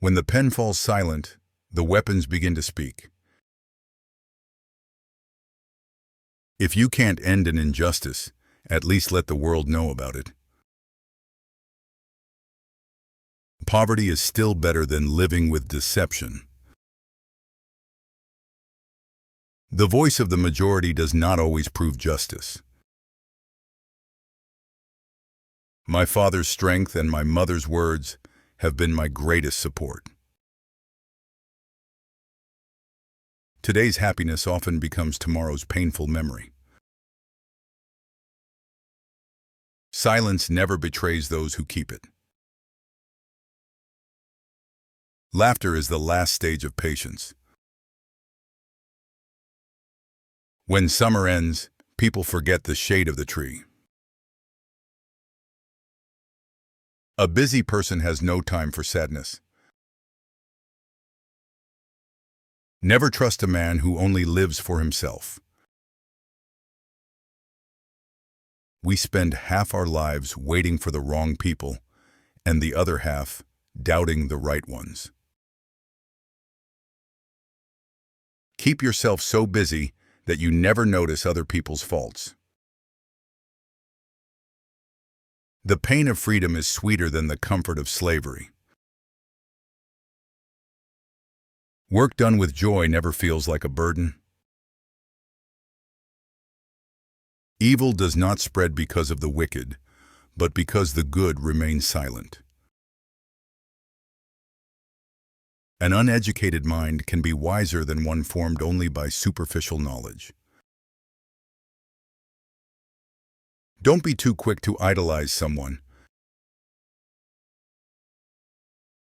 When the pen falls silent, the weapons begin to speak. If you can't end an injustice, at least let the world know about it. Poverty is still better than living with deception. The voice of the majority does not always prove justice. My father's strength and my mother's words have been my greatest support. Today's happiness often becomes tomorrow's painful memory. Silence never betrays those who keep it. Laughter is the last stage of patience. When summer ends, people forget the shade of the tree. A busy person has no time for sadness. Never trust a man who only lives for himself. We spend half our lives waiting for the wrong people, and the other half doubting the right ones. Keep yourself so busy that you never notice other people's faults. The pain of freedom is sweeter than the comfort of slavery. Work done with joy never feels like a burden. Evil does not spread because of the wicked, but because the good remains silent. An uneducated mind can be wiser than one formed only by superficial knowledge. Don't be too quick to idolize someone.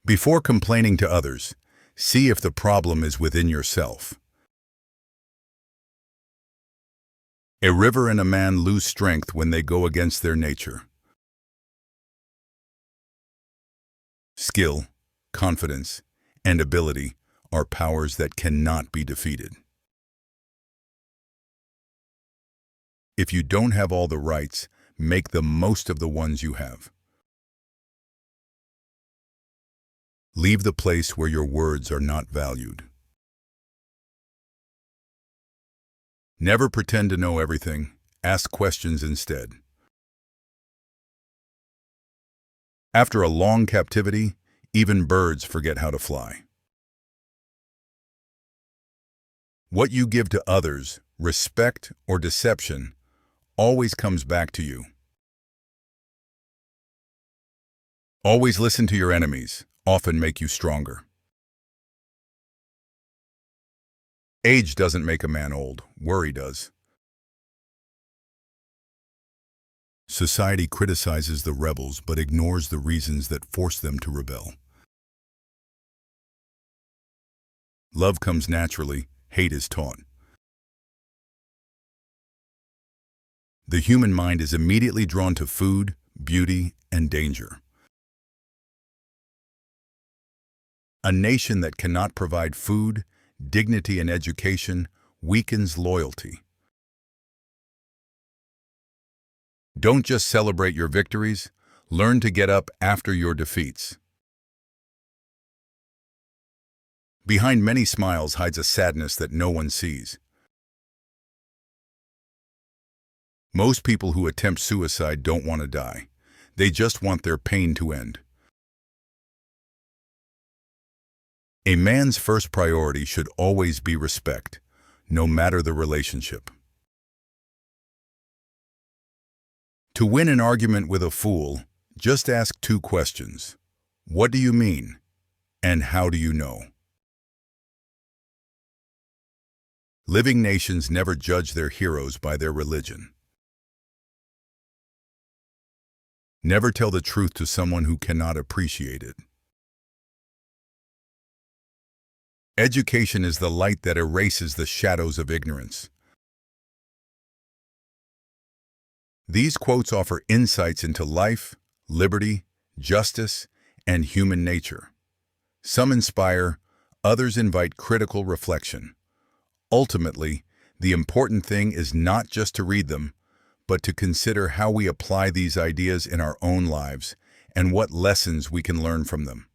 Before complaining to others, see if the problem is within yourself. A river and a man lose strength when they go against their nature. Skill, confidence, and ability are powers that cannot be defeated. If you don't have all the rights, make the most of the ones you have. Leave the place where your words are not valued. Never pretend to know everything. Ask questions instead. After a long captivity, even birds forget how to fly. What you give to others, respect or deception, always comes back to you. Always listen to your enemies, often make you stronger. Age doesn't make a man old, worry does. Society criticizes the rebels but ignores the reasons that force them to rebel. Love comes naturally, hate is taught. The human mind is immediately drawn to food, beauty, and danger. A nation that cannot provide food, dignity, and education weakens loyalty. Don't just celebrate your victories, learn to get up after your defeats. Behind many smiles hides a sadness that no one sees. Most people who attempt suicide don't want to die. They just want their pain to end. A man's first priority should always be respect, no matter the relationship. To win an argument with a fool, just ask 2 questions. What do you mean? And how do you know? Living nations never judge their heroes by their religion. Never tell the truth to someone who cannot appreciate it. Education is the light that erases the shadows of ignorance. These quotes offer insights into life, liberty, justice, and human nature. Some inspire, others invite critical reflection. Ultimately, the important thing is not just to read them, but to consider how we apply these ideas in our own lives and what lessons we can learn from them.